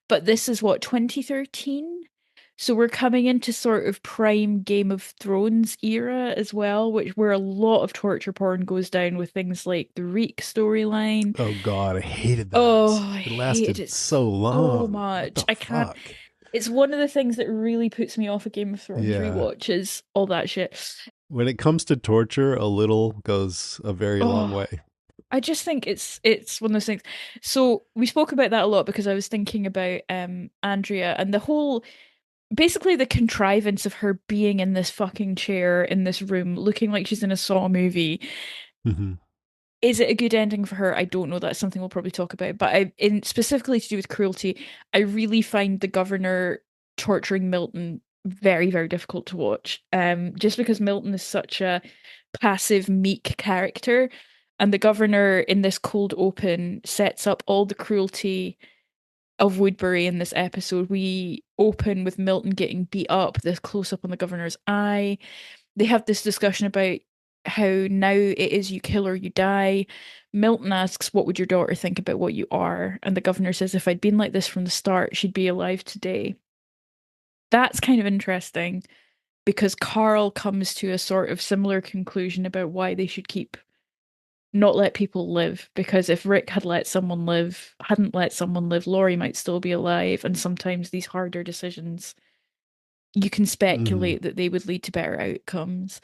But this is what, 2013? So we're coming into sort of prime Game of Thrones era as well, where a lot of torture porn goes down with things like the Reek storyline. Oh God, I hated that. Oh, I it lasted hated it so long. so much. I can't. Fuck? It's one of the things that really puts me off a Game of Thrones rewatch is all that shit. When it comes to torture, a little goes a very long way. I just think it's one of those things. So we spoke about that a lot because I was thinking about Andrea and the whole basically the contrivance of her being in this fucking chair in this room, looking like she's in a Saw movie. Mm-hmm. Is it a good ending for her? I don't know. That's something we'll probably talk about. But in specifically to do with cruelty, I really find the governor torturing Milton very, very difficult to watch. Just because Milton is such a passive, meek character, and the governor in this cold open sets up all the cruelty of Woodbury in this episode. We open with Milton getting beat up, this close up on the governor's eye. They have this discussion about how now it is you kill or you die. Milton asks, "What would your daughter think about what you are?" And the governor says, "If I'd been like this from the start, she'd be alive today." That's kind of interesting because Carl comes to a sort of similar conclusion about why they should keep not let people live, because if Rick hadn't let someone live, Laurie might still be alive, and sometimes these harder decisions you can speculate that they would lead to better outcomes.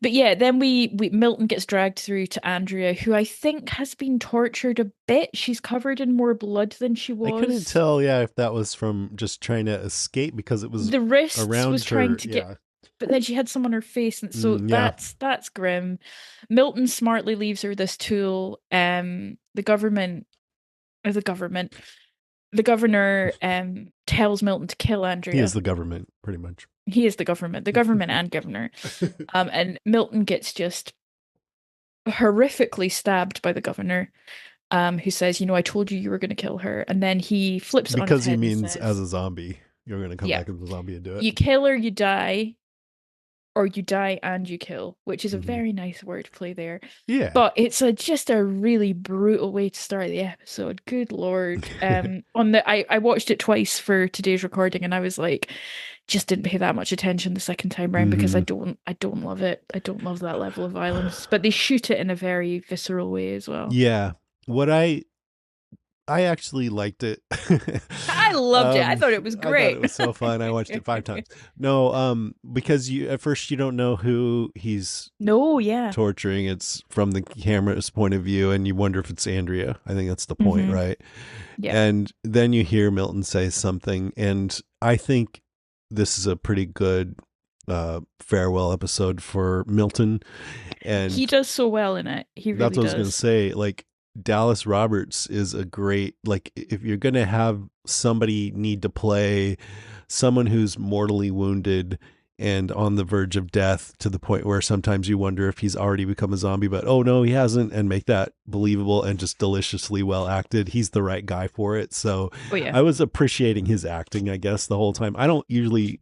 But yeah, then we Milton gets dragged through to Andrea, who I think has been tortured a bit. She's covered in more blood than she I couldn't was. tell, if that was from just trying to escape because it was The wrists around was trying her. to Yeah. get, but then she had some on her face, and so Yeah. that's grim. Milton smartly leaves her this tool. The government, or the government, the governor tells Milton to kill Andrea. He is the government, pretty much. He is the government and governor. And Milton gets just horrifically stabbed by the governor, who says, "I told you were going to kill her." And then he flips it on his Because he head and means says, as a zombie. You're going to come Yeah. back as a zombie and do it. "You kill her, you die, or you die and you kill," which is a Mhm. very nice wordplay there. Yeah. But it's just a really brutal way to start the episode. Good Lord. I watched it twice for today's recording, and I was like, just didn't pay that much attention the second time around because I don't love it. I don't love that level of violence. But they shoot it in a very visceral way as well. Yeah. What I actually liked it. I loved it. I thought it was I great. thought it was so fun. I watched it 5 times. No, because at first you don't know who he's torturing. It's from the camera's point of view, and you wonder if it's Andrea. I think that's the point, right? Yeah. And then you hear Milton say something, and I think this is a pretty good farewell episode for Milton. And he does so well in it. He really that's what does. I was going to say. Like, Dallas Roberts is a great, like, if you're going to have somebody need to play someone who's mortally wounded and on the verge of death to the point where sometimes you wonder if he's already become a zombie, but oh no, he hasn't, and make that believable and just deliciously well acted. He's the right guy for it. So I was appreciating his acting, I guess, the whole time. I don't usually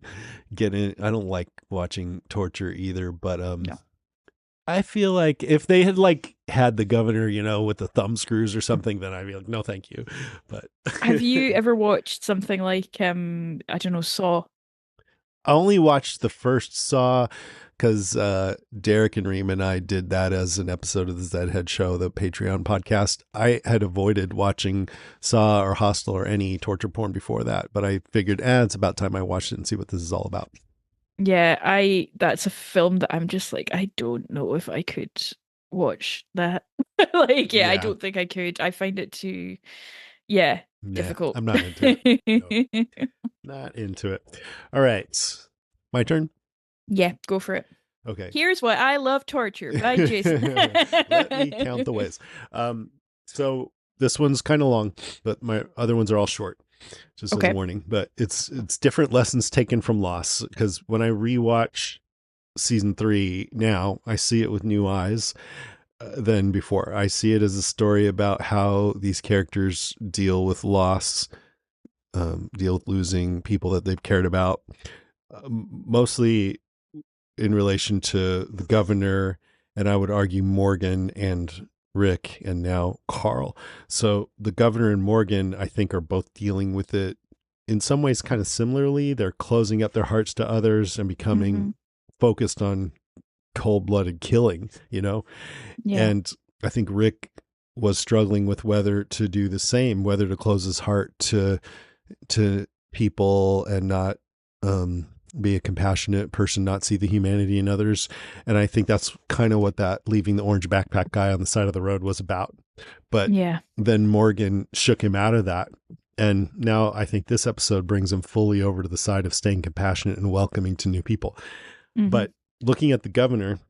I don't like watching torture either, but I feel like if they had had the governor, with the thumb screws or something, then I'd be like, no, thank you. But have you ever watched something like I don't know, Saw? I only watched the first Saw because Derek and Reem and I did that as an episode of the Zedhead Show, the Patreon podcast. I had avoided watching Saw or Hostel or any torture porn before that, but I figured, it's about time I watched it and see what this is all about. Yeah, that's a film that I'm just like, I don't know if I could watch that. I don't think I could. I find it too, difficult. I'm not into it. No, not into it. All right. My turn? Yeah, go for it. Okay. Here's why I love torture by Jason. Let me count the ways. So this one's kind of long, but my other ones are all short. Just as a warning, but it's different lessons taken from Lost, because when I rewatch season 3 now, I see it with new eyes than before. I see it as a story about how these characters deal with loss, deal with losing people that they've cared about, mostly in relation to the governor, and I would argue Morgan and Rick, and now Carl. So the governor and Morgan, I think, are both dealing with it in some ways kind of similarly. They're closing up their hearts to others and becoming focused on cold-blooded killing, Yeah. And I think Rick was struggling with whether to do the same, whether to close his heart to people and not be a compassionate person, not see the humanity in others. And I think that's kind of what that leaving the orange backpack guy on the side of the road was about. But then Morgan shook him out of that And now I think this episode brings him fully over to the side of staying compassionate and welcoming to new people. Mhm. But looking at the governor,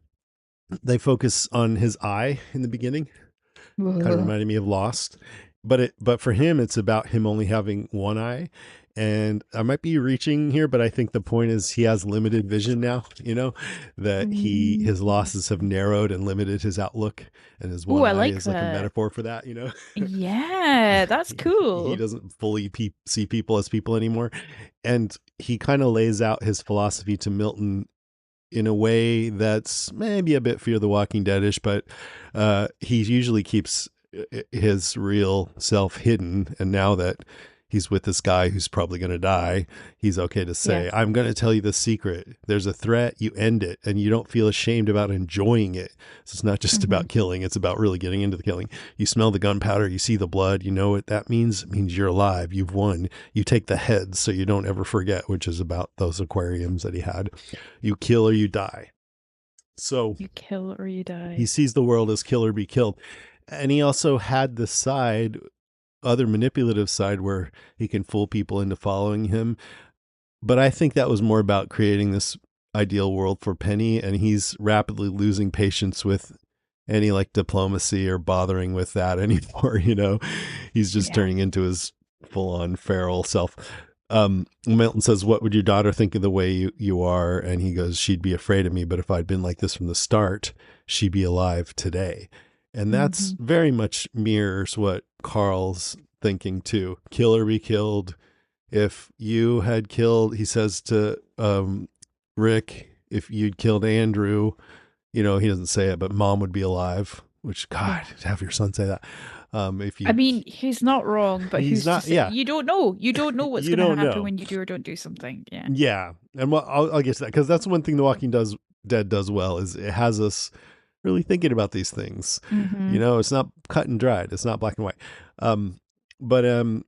they focus on his eye in the beginning. Kind of reminded me of Lost. But for him, it's about him only having one eye. And I might be reaching here, but I think the point is he has limited vision now, that his losses have narrowed and limited his outlook, and his one I eye like is like a that. metaphor for that, Yeah, that's He cool. doesn't fully see people as people anymore. And he kind of lays out his philosophy to Milton in a way that's maybe a bit Fear the Walking Dead-ish, but he usually keeps his real self hidden. And now that he's with this guy who's probably going to die, he's okay to say, I'm going to tell you the secret. There's a threat, you end it, and you don't feel ashamed about enjoying it. So it's not just about killing, it's about really getting into the killing. You smell the gunpowder, you see the blood, you know what that means? It means you're alive, you've won. You take the heads so you don't ever forget, which is about those aquariums that he had. You kill or you die. So you kill or you die. He sees the world as kill or be killed. And he also had the other manipulative side where he can fool people into following him. But I think that was more about creating this ideal world for Penny, and he's rapidly losing patience with any like diplomacy or bothering with that anymore. He's just turning into his full-on feral self. Milton says, what would your daughter think of the way you are? And he goes, she'd be afraid of me, but if I'd been like this from the start, she'd be alive today. And that's very much mirrors what Carl's thinking too. Kill or be killed. If you had killed, he says to Rick, if you'd killed Andrew, he doesn't say it, but Mom would be alive. Which, God, to have your son say that. I mean, he's not wrong, but he's not. Yeah, you don't know. You don't know what's going to happen when you do or don't do something. Yeah. Yeah, and I'll get to that, because that's one thing The Walking Dead does well, is it has us really thinking about these things. It's not cut and dried. It's not black and white. But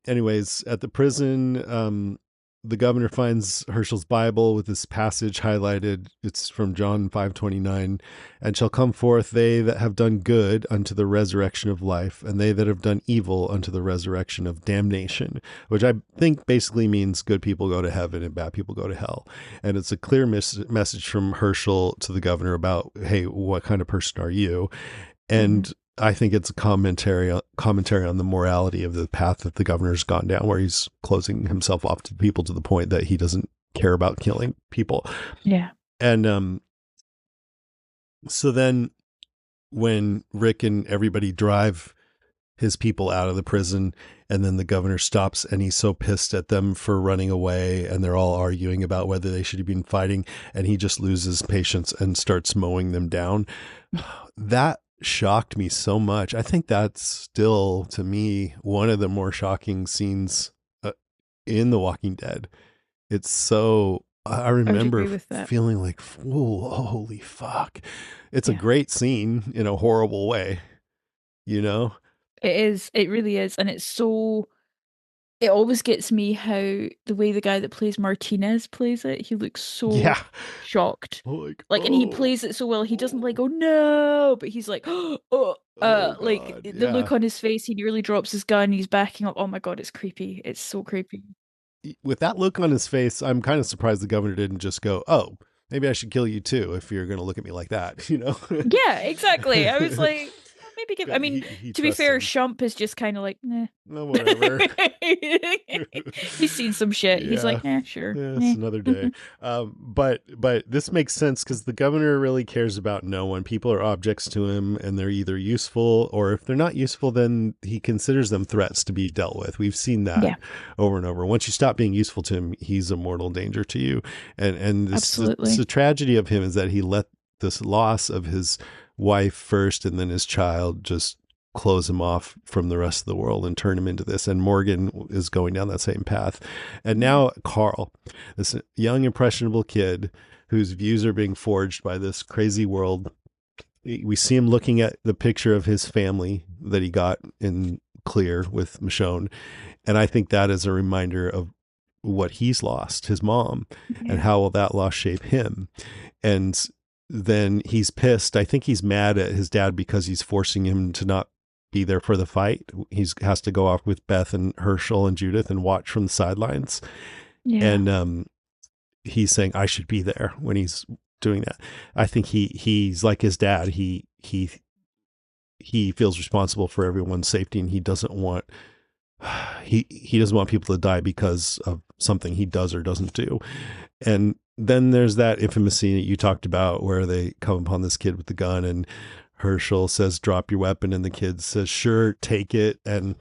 anyways, at the prison, the governor finds Herschel's Bible with this passage highlighted. It's from John 5:29, and shall come forth they that have done good unto the resurrection of life, and they that have done evil unto the resurrection of damnation, which I think basically means good people go to heaven and bad people go to hell. And it's a clear message from Herschel to the governor about, hey, what kind of person are you? And I think it's a commentary on the morality of the path that the governor's gone down, where he's closing himself off to people to the point that he doesn't care about killing people. Yeah. And so then when Rick and everybody drive his people out of the prison, and then the governor stops, and he's so pissed at them for running away, and they're all arguing about whether they should have been fighting, and he just loses patience and starts mowing them down. That shocked me so much. I think that's still, to me, one of the more shocking scenes in The Walking Dead. It's so, I remember feeling like, whoa, holy fuck. It's a great scene in a horrible way, It is. It really is. And it's so, it always gets me how the way the guy that plays Martinez plays it, he looks so shocked. And he plays it so well. He doesn't go, no, but he's like, the look on his face, he nearly drops his gun, he's backing up. Oh my God, it's creepy. It's so creepy. With that look on his face, I'm kind of surprised the governor didn't just go, oh, maybe I should kill you too if you're going to look at me like that, Yeah, exactly. I was like, maybe give. I mean, to be fair, Shump is just kind of like, nah. No, whatever. He's seen some shit. Yeah. He's like, sure. Yeah, it's another day. But this makes sense because the governor really cares about no one. People are objects to him, and they're either useful, or if they're not useful, then he considers them threats to be dealt with. We've seen that over and over. Once you stop being useful to him, he's a mortal danger to you. And the tragedy of him is that he let this loss of his wife first and then his child just close him off from the rest of the world and turn him into this. And Morgan is going down that same path. And now Carl, this young, impressionable kid whose views are being forged by this crazy world. We see him looking at the picture of his family that he got in Clear with Michonne. And I think that is a reminder of what he's lost, his mom, and how will that loss shape him. And then he's pissed. I think he's mad at his dad because he's forcing him to not be there for the fight. He has to go off with Beth and Herschel and Judith and watch from the sidelines. Yeah. And he's saying, I should be there when he's doing that. I think he's like his dad. He feels responsible for everyone's safety, and he doesn't want he doesn't want people to die because of something he does or doesn't do. And then there's that infamous scene that you talked about where they come upon this kid with the gun, and Herschel says, drop your weapon. And the kid says, sure, take it. And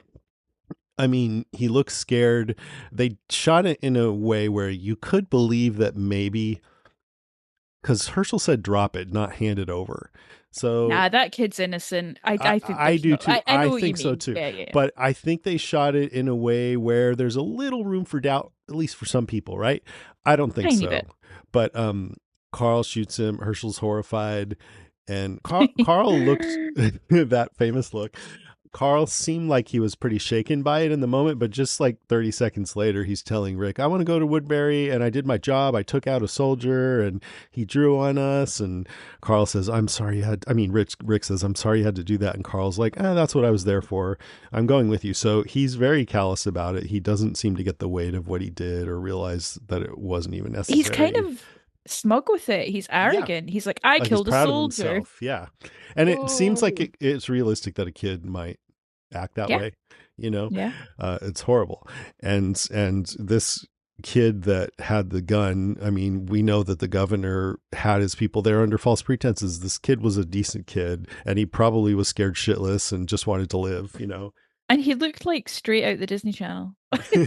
I mean, he looks scared. They shot it in a way where you could believe that maybe, because Herschel said drop it, not hand it over. So Nah, that kid's innocent. I think I do too. I know I what you think so mean. too. Yeah. But I think they shot it in a way where there's a little room for doubt, at least for some people, right? I don't think Tiny so. bit. But Carl shoots him. Herschel's horrified, and Carl looked that famous look. Carl seemed like he was pretty shaken by it in the moment, but just like 30 seconds later, he's telling Rick, I want to go to Woodbury, and I did my job. I took out a soldier, and he drew on us. And Carl says, I'm sorry Rick says, I'm sorry you had to do that. And Carl's like, that's what I was there for. I'm going with you. So he's very callous about it. He doesn't seem to get the weight of what he did or realize that it wasn't even necessary. He's kind of smug with it. He's arrogant. He's like, I killed a soldier. Yeah. And it seems like it's realistic that a kid might act that way, Yeah. It's horrible. And this kid that had the gun, I mean, we know that the governor had his people there under false pretenses. This kid was a decent kid, and he probably was scared shitless and just wanted to live, And he looked like straight out the Disney Channel.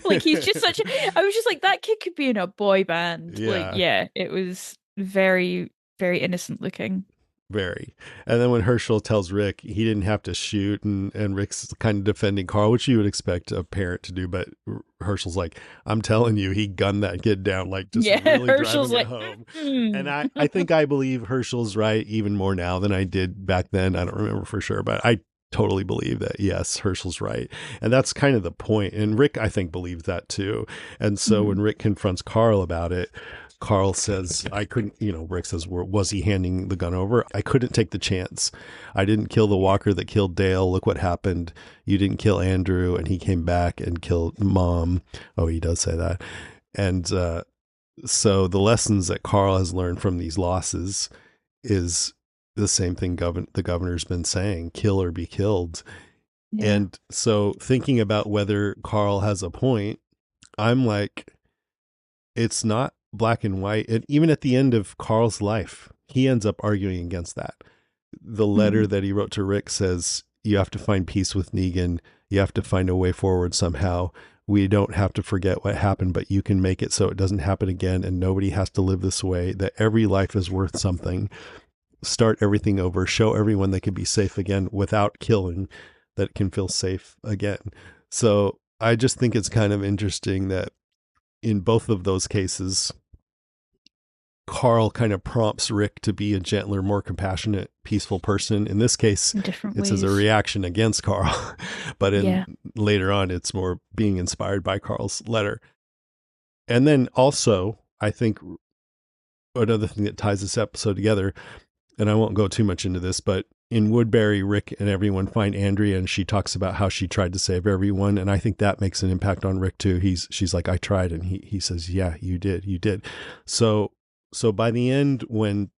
Like he's just I was just like, that kid could be in a boy band. Yeah. It was very, very innocent looking. Very. And then when Herschel tells Rick he didn't have to shoot, and Rick's kind of defending Carl, which you would expect a parent to do, but Herschel's like, I'm telling you, he gunned that kid down, like just really Herschel's driving like, it home. And I think I believe Herschel's right even more now than I did back then. I don't remember for sure, but I totally believe that, yes, Herschel's right. And that's kind of the point. And Rick, I think, believes that too. And so when Rick confronts Carl about it, Carl says, I couldn't, Rick says, was he handing the gun over? I couldn't take the chance. I didn't kill the walker that killed Dale. Look what happened. You didn't kill Andrew, and he came back and killed Mom. Oh, he does say that. And so the lessons that Carl has learned from these losses is the same thing the governor's been saying, kill or be killed. Yeah. And so thinking about whether Carl has a point, I'm like, it's not black and white. And even at the end of Carl's life, he ends up arguing against that. The letter that he wrote to Rick says, you have to find peace with Negan. You have to find a way forward somehow. We don't have to forget what happened, but you can make it so it doesn't happen again. And nobody has to live this way, that every life is worth something. Start everything over. Show everyone they can be safe again without killing, that can feel safe again. So I just think it's kind of interesting that in both of those cases, Carl kind of prompts Rick to be a gentler, more compassionate, peaceful person. In this case, it's as a reaction against Carl, but later on, it's more being inspired by Carl's letter. And then also, I think another thing that ties this episode together, and I won't go too much into this, but in Woodbury, Rick and everyone find Andrea, and she talks about how she tried to save everyone. And I think that makes an impact on Rick too. She's like, I tried. And he says, yeah, you did. So by the end, when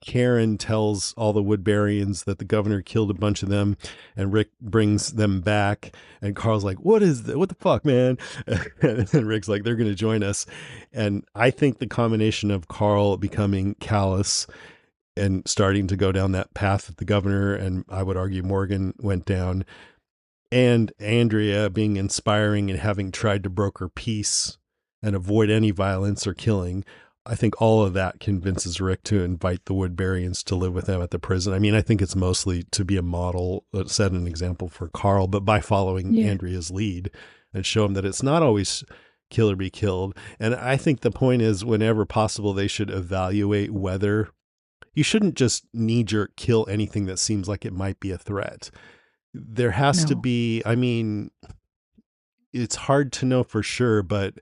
Karen tells all the Woodburyans that the governor killed a bunch of them, and Rick brings them back, and Carl's like, what the fuck, man? And Rick's like, they're going to join us. And I think the combination of Carl becoming callous and starting to go down that path that the governor, and I would argue Morgan, went down, and Andrea being inspiring and having tried to broker peace and avoid any violence or killing, I think all of that convinces Rick to invite the Woodburyans to live with them at the prison. I mean, I think it's mostly to be a model, set an example for Carl, but by following Andrea's lead and show him that it's not always kill or be killed. And I think the point is, whenever possible, they should evaluate whether you shouldn't just knee-jerk kill anything that seems like it might be a threat. There has to be, I mean, it's hard to know for sure, but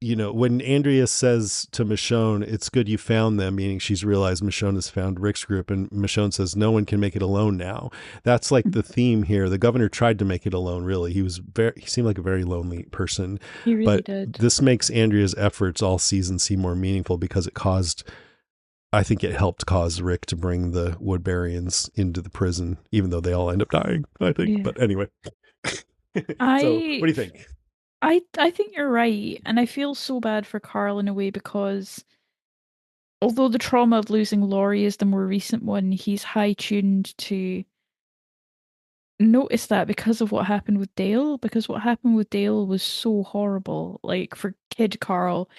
you know, when Andrea says to Michonne, "It's good you found them," meaning she's realized Michonne has found Rick's group, and Michonne says, "No one can make it alone now." That's like the theme here. The governor tried to make it alone, really. He seemed like a very lonely person. He really But did. this makes Andrea's efforts all season seem more meaningful because I think it helped cause Rick to bring the Woodburyans into the prison, even though they all end up dying, I think. Yeah. But anyway. So, what do I you think? I think you're right, and I feel so bad for Carl in a way because although the trauma of losing Laurie is the more recent one, he's high tuned to notice that because of what happened with Dale, because what happened with Dale was so horrible. Like for kid Carl,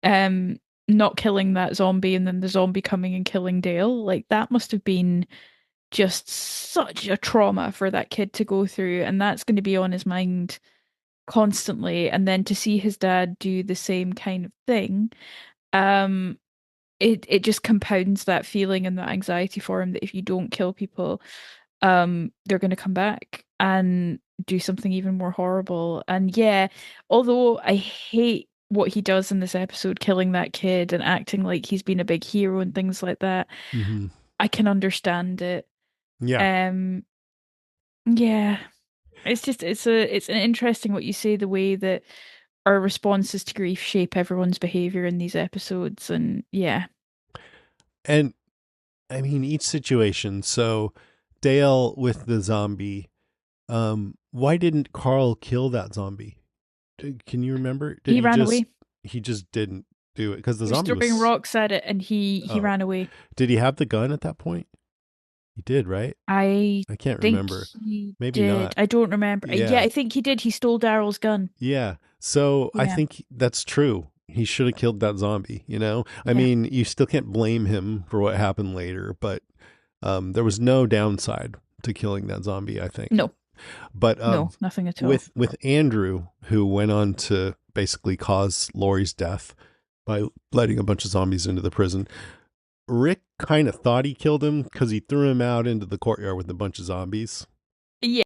um, not killing that zombie and then the zombie coming and killing Dale, like that must have been just such a trauma for that kid to go through, and that's going to be on his mind constantly. And then to see his dad do the same kind of thing, um, it just compounds that feeling and that anxiety for him that if you don't kill people, they're going to come back and do something even more horrible. And yeah, although I hate what he does in this episode, killing that kid and acting like he's been a big hero and things like that, Mm-hmm. I can understand it. Yeah. Um, yeah, it's an interesting what you say, the way that our responses to grief shape everyone's behavior in these episodes, and yeah. And I mean, each situation. So, Dale with the zombie. Why didn't Carl kill that zombie? Can you remember? Did He he ran just? away. He just didn't do it because the He was zombie throwing was. rocks at it, and he Oh, ran away. did he have the gun at that point? He did, right? I I can't think remember. he Maybe did. not. I don't remember. Yeah, Yeah, I think he did. He stole Daryl's gun. yeah. So I Yeah, think that's true. He should have killed that zombie. You know, I yeah. mean, you still can't blame him for what happened later, but there was no downside to killing that zombie, I think. No, But no, nothing at all. with Andrew, who went on to basically cause Laurie's death by letting a bunch of zombies into the prison, Rick kind of thought he killed him because he threw him out into the courtyard with a bunch of zombies. Yeah.